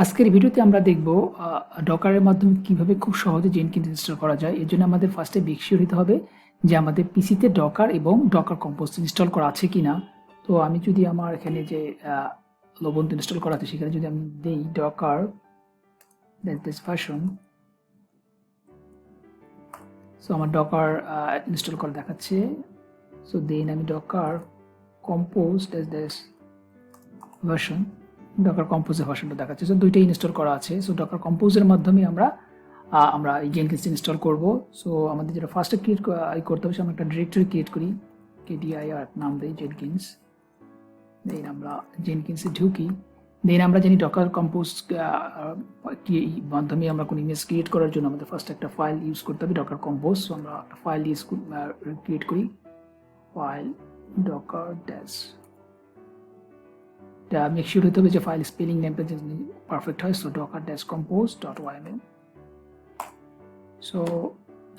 আজকের ভিডিওতে আমরা দেখব ডকারের মাধ্যমে কিভাবে খুব সহজে জেনকিন্স ইনস্টল করা যায়। এর জন্য আমাদের ফার্স্টে মেক শিওর হতে হবে যে আমাদের পিসিতে ডকার এবং ডকার কম্পোজ ইনস্টল করা আছে কিনা। তো আমি যদি আমার এখানে যে Ubuntu ইনস্টল করা আছে সেখানে যদি আমি দেই ডকার ভার্সন, সো আমার ডকার ইনস্টল করা দেখাচ্ছে। সো দেন আমি ডকার কম্পোজ ভার্সন, ডকার কম্পোজের ভার্সনটা দেখাচ্ছে। সো দুইটাই ইনস্টল করা আছে। সো ডকার কম্পোজের মাধ্যমে আমরা এই জেনকিন্স ইনস্টল করব। সো আমাদের যেটা ফার্স্টে ক্রিয়েট করতে হবে, আমরা একটা ডিরেক্টরি ক্রিয়েট করি, KDIR নাম দেই জেনকিন্স। দেন আমরা জেনকিন্সে ঢুকি। দেন আমরা জানি ডকার কম্পোজ মাধ্যমে আমরা কোনো ইমেজ ক্রিয়েট করার জন্য আমাদের ফার্স্ট একটা ফাইল ইউজ করতে হবে, ডকার কম্পোজ। সো আমরা একটা ফাইল ক্রিয়েট করি, file Docker dash, make sure হতে হবে যে ফাইল স্পেলিং নেমটা যেন পারফেক্ট হয়। So docker-compose.yml। সো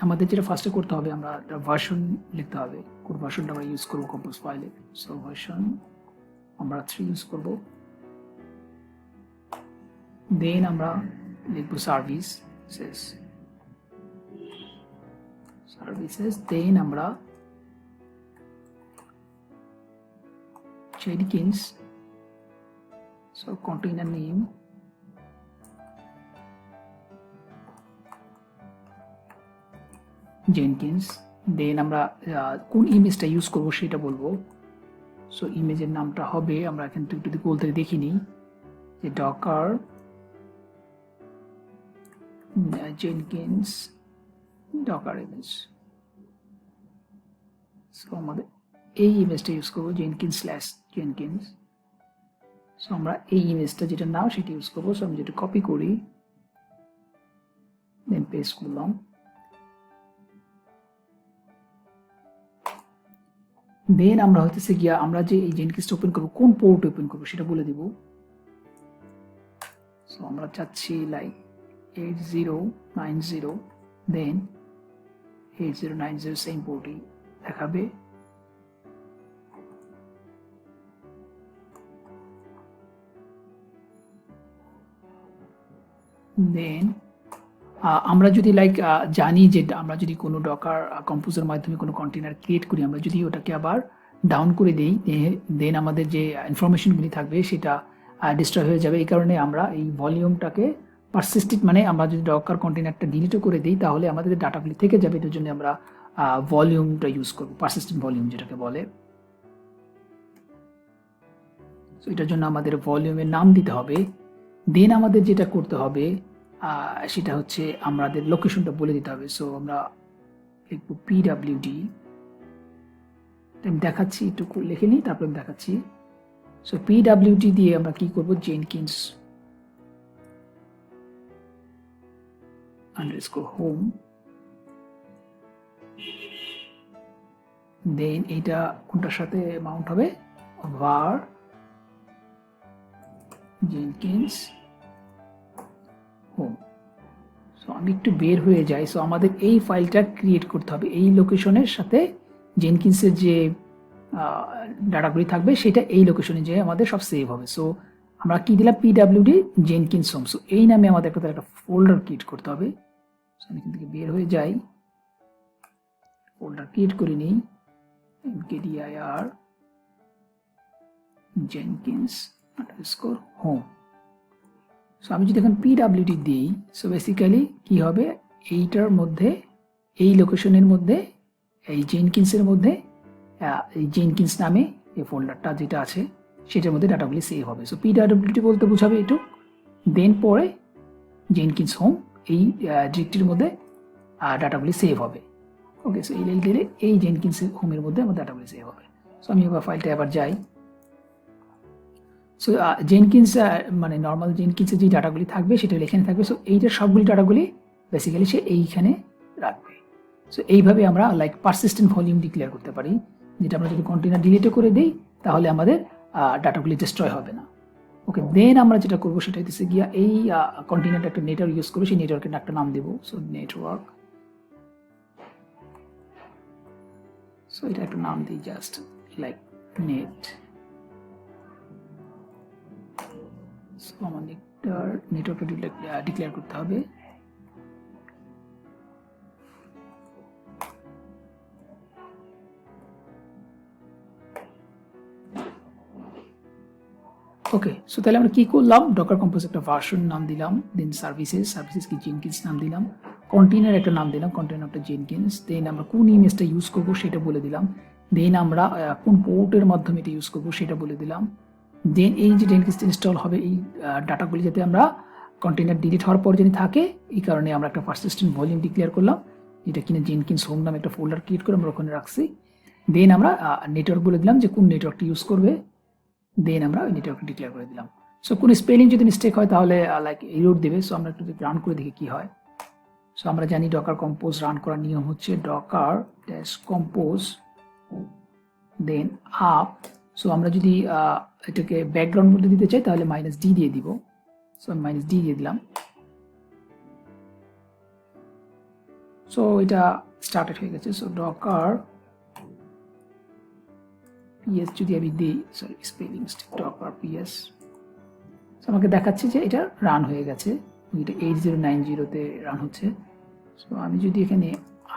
আমাদের যেটা ফার্স্টে করতে হবে, আমরা ভার্সন লিখতে হবে, কোন ভার্সনটা আমরা ইউজ করবো কম্পোজ ফাইলে। সো ভার্সন আমরা 3 ইউজ করব। দেন আমরা লিখবো সার্ভিসেস। দেন আমরা Jenkins, so container name, Jenkins। দেন আমরা কোন ইমেজটা ইউজ করব সেটা বলবো। সো ইমেজের নামটা হবে, আমরা এখান থেকে একটু গোল থেকে দেখি নিই যে Docker Jenkins Docker image. So আমাদের এই ইমেজটা ইউজ করবো, jenkins/jenkins। সো আমরা এই ইমেজটা যেটা নাও সেটা ইউজ করবো। সো আমি যেটা কপি করি, দেন পেস্ট করলাম। দেন আমরা হইতেছে গিয়া আমরা যে এই জেনকিন্সটা ওপেন করবো, কোন পোর্ট ওপেন করবো সেটা বলে দিব। সো আমরা চাচ্ছি লাইক 8090, দেন 8090 সেম পোর্টই দেখাবে। দেন আমরা যদি জানি যে আমরা যদি কোনো ডকার কম্পোজের মাধ্যমে কোনো কন্টেনার ক্রিয়েট করি, আমরা যদি ওটাকে আবার ডাউন করে দিই, দেন আমাদের যে ইনফরমেশনগুলি থাকবে সেটা ডিস্ট্রয় হয়ে যাবে। এই কারণে আমরা এই ভলিউমটাকে পারসিস্টেন্ট, মানে আমরা যদি ডকার কন্টেনারটা ডিলিটও করে দিই তাহলে আমাদের ডাটাগুলি থেকে যাবে। এটার জন্য আমরা ভলিউমটা ইউজ করবো, পারসিস্টেন্ট ভলিউম যেটাকে বলে। সো এটার জন্য আমাদের ভলিউমের নাম দিতে হবে। দেন আমাদের যেটা করতে হবে সেটা হচ্ছে আমাদের লোকেশনটা বলে দিতে হবে। সো আমরা লিখবো pwd, আমি দেখাচ্ছি, একটু লিখে নিই তারপরে আমি দেখাচ্ছি। সো pwd দিয়ে আমরা কি করব, jenkins_home। দেন এইটা কোনটার সাথে মাউন্ট হবে, var jenkins home। সো আমি একটু বের হয়ে যাই। সো আমাদের এই ফাইলটা ক্রিয়েট করতে হবে, এই লোকেশনের সাথে জেনকিন্সের যে ডাটাগুলি থাকবে সেটা এই লোকেশনে যে আমাদের সব সেভ হবে। সো আমরা কি দিলাম, pwd jenkins home। সো এই নামে আমাদের একটা ফোল্ডার ক্রিয়েট করতে হবে। সো আমি এখান থেকে বের হয়ে যাই, ফোল্ডার ক্রিয়েট করে নিই, mkdir jenkins_home। সো আমি যদি এখন pwd দিই, সো বেসিক্যালি কি হবে, এইটার মধ্যে, এই লোকেশনের মধ্যে, এই জেনকিন্সের মধ্যে, এই জেনকিন্স নামে এই ফোল্ডারটা যেটা আছে সেটার মধ্যে ডাটাগুলি সেভ হবে। সো pwd বলতে বোঝাবে এটুক। দেন পরে জেনকিন্স হোম, এই ডিরেক্টরির মধ্যে ডাটাগুলি সেভ হবে। ওকে, সো এই দিলে এই জেনকিন্স হোমের মধ্যে আমার ডাটাগুলি সেভ হবে। সো আমি এবার ফাইলটা আবার যাই। সো জেনকিন্স, মানে নর্মাল জেনকিন্সের যে ডাটাগুলি থাকবে সেটা এখানে থাকবে। সো এইটার সবগুলি ডাটাগুলি বেসিক্যালি সে এইখানে রাখবে। সো এইভাবে আমরা পারসিস্টেন্ট ভলিউম ডিক্লেয়ার করতে পারি, যেটা আমরা যদি কন্টেনার ডিলিটও করে দিই তাহলে আমাদের ডাটাগুলি ডিস্ট্রয় হবে না। ওকে, দেন আমরা যেটা করবো সেটা হচ্ছে গিয়া এই কন্টেনারটা একটা নেটওয়ার্ক ইউজ করবো, সেই নেটওয়ার্কের একটা নাম দেবো। সো নেটওয়ার্ক, সো এটা একটা নাম দিই জাস্ট নেট। সো আমাদের নেটওয়ার্কটা ডিক্লেয়ার করতে হবে। ওকে, সো তাহলে আমরা কি করলাম, ডকার কম্পোজ একটা ভার্সন নাম দিলাম, দেন সার্ভিসেস কি জেনকিন্স নাম দিলাম, কন্টেইনার একটা নাম দিলাম, কন্টেইনার একটা জেনকিন্স, দেন আমরা কোন ইমেজটা ইউজ করব সেটা বলে দিলাম, দেন আমরা কোন পোর্টের মাধ্যমে এটা ইউজ করব সেটা বলে দিলাম, দেন এই যে জেনকিন্সটা ইনস্টল হবে এই ডাটাগুলি যাতে আমরা কন্টেইনার ডিলিট হওয়ার পর যদি থাকে এই কারণে আমরা একটা পারসিস্টেন্ট ভলিউম ডিক্লেয়ার করলাম, যেটা কিনা জেনকিন্স হোম নামে একটা ফোল্ডার ক্রিয়েট করে আমরা ওখানে রাখছি, দেন আমরা নেটওয়ার্ক বলে দিলাম যে কোন নেটওয়ার্কটা ইউজ করবে, দেন আমরা ওই নেটওয়ার্কটা ডিক্লেয়ার করে দিলাম। সো কোনো স্পেলিং যদি মিস্টেক হয় তাহলে লাইক এরর দেবে। সো আমরা একটু রান করে দেখি কি হয়। সো আমরা জানি ডকার কম্পোজ রান করার নিয়ম হচ্ছে docker dash compose then up. So আমরা যদি এটাকে ব্যাকগ্রাউন্ড মধ্যে দিতে চাই তাহলে -d দিয়ে দিব। সো আমি -d দিয়ে দিলাম। সো এটা স্টার্টেড হয়ে গেছে। সো ডকার ps যদি আমি দিই, sorry spelling mistake, Docker ps, আমাকে দেখাচ্ছে যে এটা রান হয়ে গেছে, এটা 8090-তে রান হচ্ছে। সো আমি যদি এখানে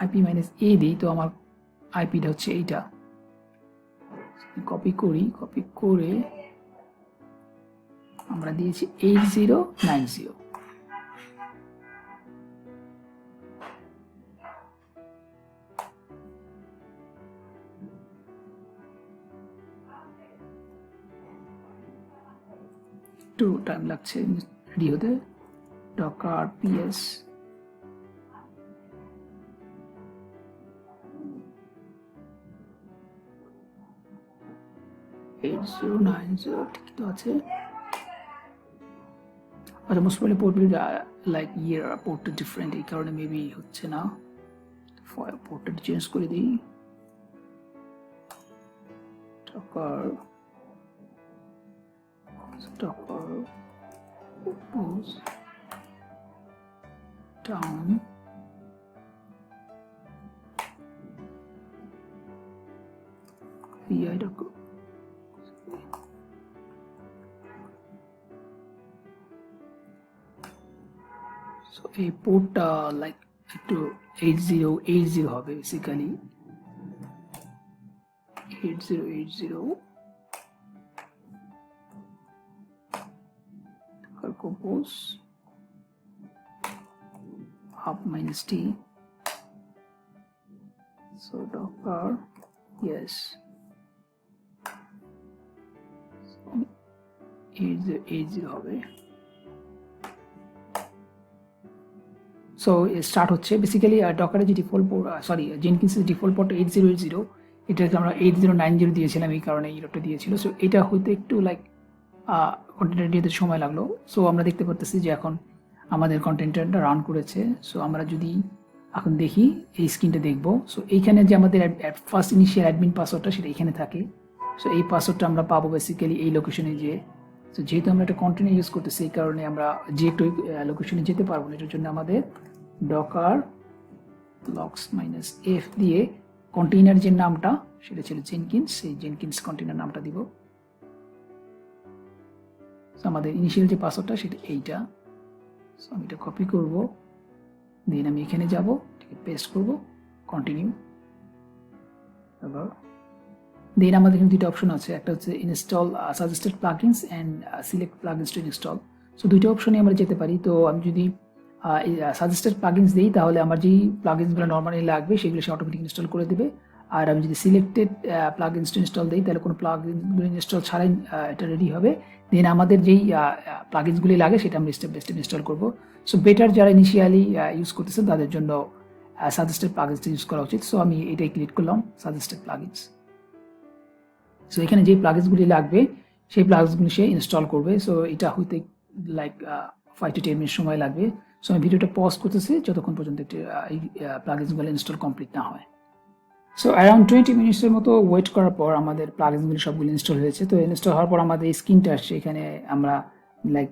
IP-a দিই তো আমার আইপিটা হচ্ছে এইটা, কপি করে আমরা দিয়েছি 8090। একটু টাইম লাগছে রেডি হতে। ডকার ps ঠিক তো আছে। আচ্ছা, মোস্ট প্রবলি পোর্টগুলি লাইক পোর্টটা ডিফারেন্ট, এই কারণে মেবি হচ্ছে না। পোর্টটা চেঞ্জ করে দিই। Docker compose down vi docker। So এই পোর্টটা লাইক একটু 8080 হবে basically, 8080 compose up -t। so docker yes 8080 হবে। সো স্টার্ট হচ্ছে বেসিক্যালি ডকারের যে ডিফল্ট পোর্ট, সরি জেনকিন্সের ডিফল্ট পোর্ট 8080, এটাকে আমরা 8090 দিয়েছিলাম, এই কারণে ইরোটা দিয়েছিল। সো এটা হইতে একটু লাইক কন্টেন্ট দিতে সময় লাগলো। সো আমরা দেখতে পারতেছি যে এখন আমাদের কন্টেন্টটা রান করেছে। সো আমরা যদি এখন দেখি এই স্ক্রিনটা দেখবো। সো এইখানে যে আমাদের ফার্স্ট ইনিশিয়াল অ্যাডমিন পাসওয়ার্ডটা সেটা এখানে থাকে। সো এই পাসওয়ার্ডটা আমরা পাবো বেসিক্যালি এই লোকেশনে, যে তো যেহেতু আমরা একটা কন্টেন্ট ইউজ করতেছি এই কারণে আমরা যে একটু লোকেশনে যেতে পারবো না, এটার জন্য আমাদের ডকার লক্স -f দিয়ে কন্টেইনার যে নামটা সেটা ছিল জেনকিন্স, সেই জেনকিন্স কন্টেইনার নামটা দিব। আমাদের ইনিশিয়াল যে পাসওয়ার্ডটা সেটা এইটা। সো আমি এটা কপি করব, দেন আমি এখানে যাব, পেস্ট করব, কন্টিনিউ। দেন আমাদের এখানে দুটো অপশন আছে, একটা হচ্ছে install suggested plugins and select plugins two install. So দুটো অপশনে আমরা যেতে পারি। তো আমি যদি সাজেস্টেড প্লাগইনস দিই তাহলে আমার যেই প্লাগইনসগুলো নর্মালি লাগবে সেগুলো সে অটোমেটিক ইনস্টল করে দেবে। আর আমি যদি সিলেক্টেড প্লাগইনস টু ইনস্টল দিই তাহলে কোনো প্লাগইনসগুলো ইনস্টল ছাড়াই এটা রেডি হবে। দেন আমাদের যেই প্লাগইনসগুলি লাগে সেটা আমরা স্টেপ বাই স্টেপ ইনস্টল করবো। সো বেটার যারা ইনিশিয়ালি ইউজ করতেছেন তাদের জন্য সাজেস্টেড প্লাগইনসটা ইউজ করা উচিত। সো আমি এটাই ক্লিক করলাম, সাজেস্টেড প্লাগইনস। সো এখানে যে প্লাগইনসগুলি লাগবে সেই প্লাগইনসগুলি সে ইনস্টল করবে। সো এটা হইতে লাইক 5 to 10 মিনিট সময় লাগবে। সো আমি ভিডিওটা পজ করতেছি যতক্ষণ পর্যন্ত এই প্লাগইনসগুলো ইনস্টল কমপ্লিট না হয়। সো অ্যারাউন্ড 20 মিনিটসের মতো ওয়েট করার পর আমাদের প্লাগইনসগুলি সবগুলো ইনস্টল হয়েছে। তো ইনস্টল হওয়ার পর আমাদের স্ক্রিনটা আসছে, এখানে আমরা লাইক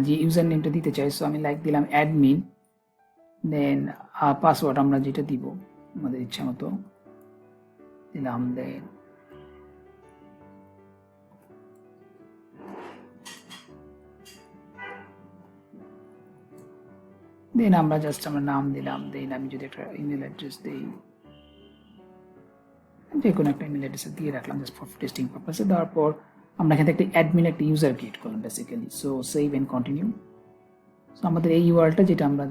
যে ইউজার নেমটা দিতে চাই। সো আমি লাইক দিলাম অ্যাডমিন, দেন পাসওয়ার্ড আমরা যেটা দিব আমাদের ইচ্ছা মতো দিলাম, দেন দেন আমরা জাস্ট আমরা নাম দিলাম, দেন আমি যদি একটা ইমেল অ্যাড্রেস দিই, যে কোনো একটা ইমেল অ্যাড্রেস দিয়ে রাখলাম জাস্ট ফর টেস্টিং পারপাসে। দেওয়ার পর আমরা এখানে একটা অ্যাডমিন একটা ইউজার ক্রিয়েট করলাম basically. So save and continue. So আমাদের এই ইউআরএলটা যেটা আমরা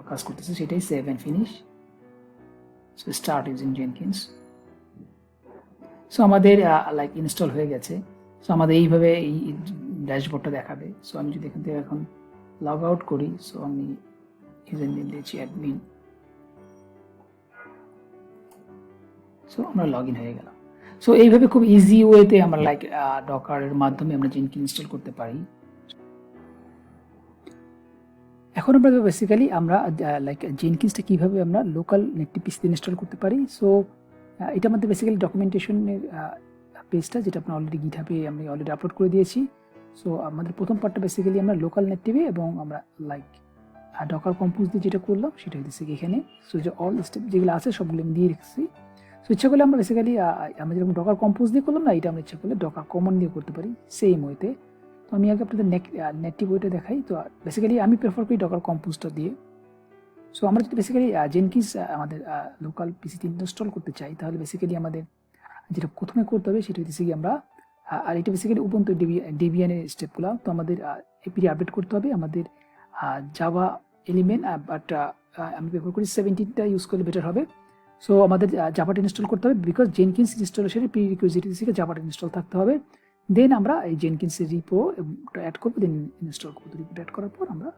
কাজ করতেছি সেটাই save and finish. So start using Jenkins. So আমাদের লাইক ইনস্টল হয়ে গেছে। সো আমাদের এইভাবে এই ড্যাশবোর্ডটা দেখাবে। সো আমি যদি এখান থেকে এখন লগ আউট করি, সো আমি ইউজার নেম দিয়েছি অ্যাডমিন। সো আমরা লগ ইন হয়ে গেলাম। সো এইভাবে খুব ইজি ওয়েতে আমরা লাইক ডকারের মাধ্যমে আমরা জেনকিন্স ইনস্টল করতে পারি। এখন আমরা বেসিক্যালি আমরা লাইক জেনকিন্সটা কীভাবে আমরা লোকাল নেটটি পিসিতে ইনস্টল করতে পারি। সো এটা আমাদের বেসিক্যালি ডকুমেন্টেশনের পেজটা, যেটা আপনার অলরেডি গিটহাবে আমি অলরেডি আপলোড করে দিয়েছি। সো আমাদের প্রথম পার্টটা বেসিক্যালি আমরা লোকাল নেটিভে এবং আমরা লাইক ডকার কম্পোজ দিয়ে যেটা করলাম সেটা হচ্ছে এখানে। সো যে অল স্টেপ যেগুলো আছে সবগুলো আমি দিয়ে রেখেছি। সো ইচ্ছা করলে আমরা বেসিক্যালি আমরা যেরকম ডকার কম্পোজ দিয়ে করলাম না, এটা আমরা ইচ্ছা করলে ডকার কমন দিয়ে করতে পারি সেম ওয়েতে। তো আমি আগে আপনাদের নেটিভ ওয়েটা দেখাই। তো বেসিক্যালি আমি প্রেফার করি ডকার কম্পোজটা দিয়ে। সো আমরা যদি বেসিক্যালি জেনকিন্স আমাদের লোকাল পিসিতে ইনস্টল করতে চাই, তাহলে বেসিক্যালি আমাদের যেটা প্রথমে করতে হবে সেটা হচ্ছে কি আমরা আর এটা বেসিক্যালি Ubuntu ডেবিয়ানের স্টেপগুলো। তো আমাদের এপিডি আপডেট করতে হবে আমাদের জাভা এলিমেন্ট, বাট আমি প্রেফার করি 17টা ইউজ করলে বেটার হবে। সো আমাদের জাভাটা ইনস্টল করতে হবে, বিকজ জেনকিন্স ইনস্টলেশনের প্রিরিকুইজিট থেকে জাভাটা ইনস্টল থাকতে হবে। দেন আমরা এই জেনকিন্সের রিপো অ্যাড করবো, দেন ইনস্টল করবো। রিপোটা অ্যাড করার পর আমরা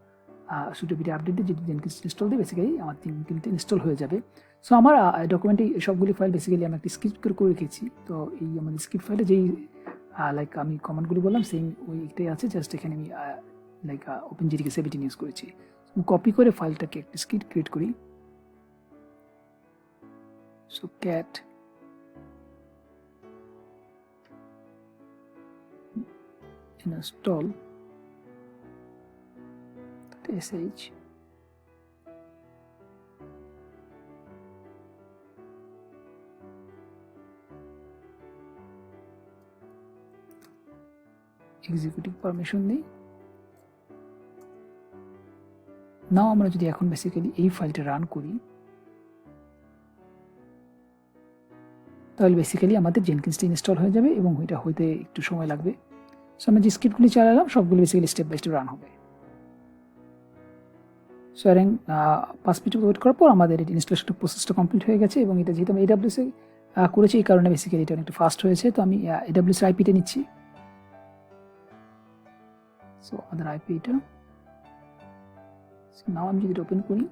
সুডো পিডি আপডেট দিয়ে যদি জেনকিন্স ইনস্টল দিই, বেসিক্যালি আমার তিনটে ইনস্টল হয়ে যাবে। সো আমার ডকুমেন্টে সবগুলি ফাইল বেসিক্যালি আমি একটা স্ক্রিপ্ট করে রেখেছি। তো এই আমাদের স্ক্রিপ্ট ফাইলে যেই লাইক আমি কমান্ডগুলি বললাম সেম ওইটাই আছে, জাস্ট এখানে আমি লাইক ওপেন জিটিকে 17 ইউজ করেছি। কপি করে ফাইলটাকে একটা স্ক্রিপ্ট ক্রিয়েট করি। So cat install sh executive permission দিই। নাও আমরা যদি এখন বেসিক্যালি এই ফাইলটা রান করি, তাহলে বেসিক্যালি আমাদের জেনকিন্সটা ইনস্টল হয়ে যাবে এবং এটা হইতে একটু সময় লাগবে। সো আমরা যে স্ক্রিপ্টগুলি চালালাম সবগুলো basically step by step run হবে। সো অ্যারেং 5 মিনিট ওয়েট করার পর আমাদের এটা ইনস্টলেশন প্রসেসটা কমপ্লিট হয়ে গেছে এবং এটা যেহেতু আমি AWS করেছি এই কারণে বেসিক্যালি এটা অনেকটা ফাস্ট হয়েছে। তো আমি AWS আইপিটা নিচ্ছি। সো আমাদের আইপি এটা। সো নাও আমি যদি এটা ওপেন করি,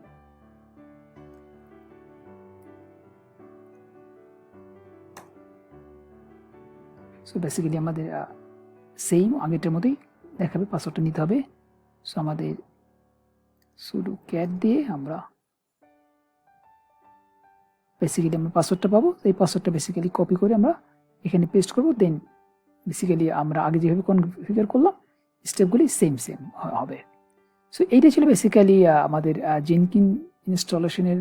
সো বেসিক্যালি আমাদের সেম আগেরটার মতোই দেখাবে, পাসওয়ার্ডটা নিতে হবে। সো আমাদের sudo cat দিয়ে আমরা বেসিক্যালি আমরা পাসওয়ার্ডটা পাবো। এই পাসওয়ার্ডটা বেসিক্যালি কপি করে আমরা এখানে পেস্ট করবো। দেন বেসিক্যালি আমরা আগে যেভাবে কনফিগার করলাম স্টেপগুলি সেম হবে। সো এইটা ছিল বেসিক্যালি আমাদের জেনকিন ইনস্টলেশনের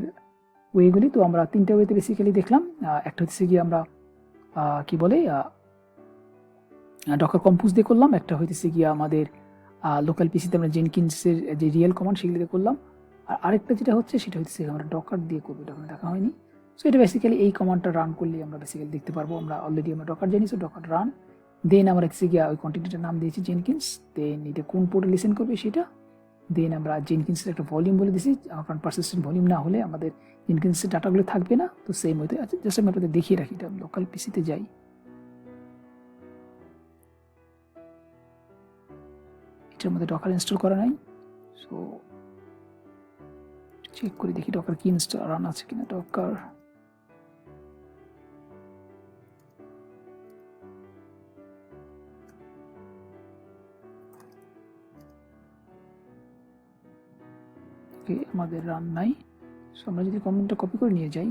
ওয়েগুলি। তো আমরা 3টা ওয়েতে বেসিক্যালি দেখলাম। একটা হচ্ছে গিয়ে আমরা কি বলে ডকার কম্পোজ দিয়ে করলাম, একটা হইতেছে গিয়ে আমাদের লোকাল পিসিতে আমরা জেনকিন্সের যে রিয়েল কমান্ড সেগুলো দিয়ে করলাম, আর আরেকটা যেটা হচ্ছে সেটা হচ্ছে আমরা ডকার দিয়ে করবো, এটা দেখা হয়নি। সো এটা বেসিক্যালি এই কমান্ডটা রান করলে আমরা বেসিক্যালি দেখতে পারবো। আমরা অলরেডি আমরা ডকার জানি, সো ডকার রান। দেন আমরা হচ্ছে গিয়ে ওই কন্টেন্টের নাম দিয়েছি জেনকিন্স। দেন এটা কোন পোর্টে লিসেন করবে সেটা। দেন আমরা জেনকিন্সের একটা ভলিউম বলে দিয়েছি, কারণ পারসিস্টেন্ট ভলিউম না হলে আমাদের জেনকিন্সের ডাটাগুলো থাকবে না। তো সেম হইতে আছে, জাস্ট আমি আপনাদের দেখিয়ে রাখি। এটা লোকাল পিসিতে যাই, এটার মধ্যে ডকার ইনস্টল করা নাই। সো চেক করে দেখি ডকার কি ইনস্টল রান আছে কিনা। ডকার আমাদের রান নাই। সো আমরা যদি কমান্ডটা কপি করে নিয়ে যাই,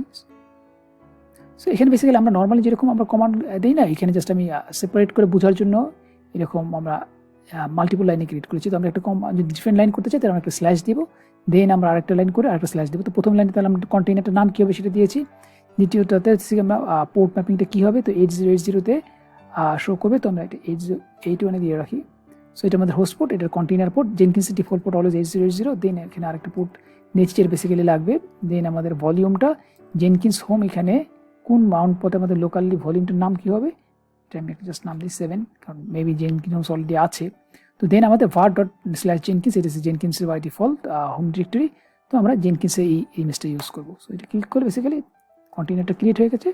সো এখানে বেসিক্যালি আমরা নর্মালি যেরকম আমরা কমান্ড দিই না, এখানে জাস্ট আমি সেপারেট করে বোঝার জন্য এরকম আমরা মাল্টিপল লাইনে ক্রিয়েট করেছি। তো আমরা একটা যদি ডিফারেন্ট লাইন করতে চাই তাহলে আমরা একটা স্ল্যাশ দিব, দেন আমরা আরেকটা লাইন করে আরেকটা স্ল্যাশ দেবো। তো প্রথম লাইনে তাহলে আমরা কন্টেইনারটার নাম কী হবে সেটা দিয়েছি। দ্বিতীয়টাতে আমরা পোর্ট ম্যাপিংটা কী হবে, তো 8080-তে শো করবে। তো আমরা একটা 8081 দিয়ে রাখি। সো এটা আমাদের হোস্ট পোর্ট, এটার কন্টেইনার পোর্ট, জেনকিন্সের ডিফল্ট পোর্ট অলওয়েজ 8080, দেন এখানে আরেকটা পোর্ট নেক্সটের বেসিক্যালি লাগবে। দেন আমাদের ভলিউমটা জেনকিন্স হোম, এখানে কোন মাউন্ট পথে আমাদের লোকালি ভলিউমটার নাম কি হবে, এটা আমি জাস্ট নাম দিই 7, কারণ মেবি জেনকিন্স হোম অলরেডি আছে। তো দেন আমাদের var./jenkins, এটা হচ্ছে জেনকিন্সের বাই ডিফল্ট হোম ডিরেক্টরি। তো আমরা জেনকিন্সের এই ইমেজটা ইউজ করবো। সো এটা ক্লিক করলে বেসিক্যালি কন্টেইনারটা ক্রিয়েট হয়ে গেছে।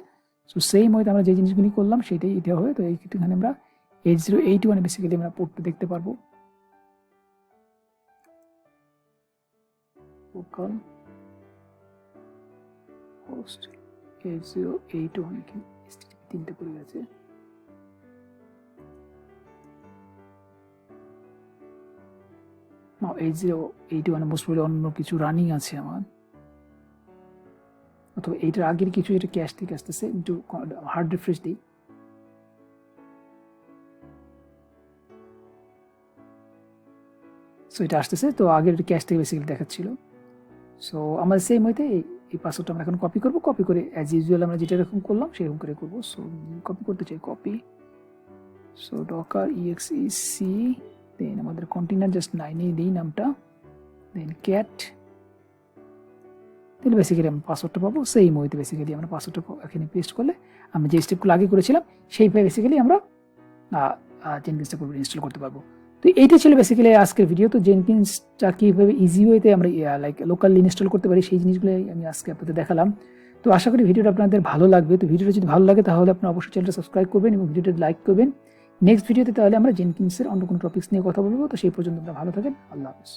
সো সেই মধ্যে আমরা যে জিনিসগুলি করলাম সেটাই এটা হবে। তো এইখানে আমরা 8081 বেসিক্যালি আমরা পোর্টটা দেখতে পারবো, লোকাল হোস্ট 8081, এখানে HTTP 3টা পড়ে গেছে। না 8081 মোস্ট প্রবাবলি অন্য কিছু রানিং আছে আমার, অথবা এইটার আগের কিছু, এটা ক্যাশ থেকে আসতেছে, একটু হার্ড রিফ্রেশ দিই। সো এটা আসতেছে, তো আগের ক্যাশ থেকে বেসিক্যালি দেখাচ্ছিল। সো আমাদের সেম হইতে এই পাসওয়ার্ডটা আমরা এখন কপি করবো, কপি করে অ্যাজ ইউজুয়াল আমরা যেটা এরকম করলাম সেরকম করে করবো। সো কপি করতে চাই, কপি, সো ডকার exec, দেন আমাদের কন্টেইনার জাস্ট 9 দিই নামটা, দেন ক্যাট, তাহলে বেসিক্যালি আমরা পাসওয়ার্ডটা পাবো। সেই মধ্যে বেসিক্যালি আমরা পাসওয়ার্ডটা এখানে পেস্ট করলে আমরা যে স্টেপগুলো আগে করেছিলাম সেইভাবে বেসিক্যালি আমরা জেনকিন্সটা পুরো ইনস্টল করতে পারবো। তো এইটা ছিল বেসিক্যালি আজকের ভিডিও। তো জেনকিন্সটা কীভাবে ইজি ওয়েতে আমরা লাইক লোকালি ইনস্টল করতে পারি সেই জিনিসগুলো আমি আজকে আপনাদের দেখালাম। তো আশা করি ভিডিওটা আপনাদের ভালো লাগবে। তো ভিডিওটা যদি ভালো লাগে তাহলে আপনারা অবশ্যই চ্যানেলটা সাবস্ক্রাইব করবেন এবং ভিডিওটা লাইক করবেন। নেক্সট ভিডিওতে তাহলে আমরা জেনকিন্সের অন্য কোনো টপিক্স নিয়ে কথা বলবো। তো সেই পর্যন্ত আপনারা ভালো থাকেন, আল্লাহ হাফেজ।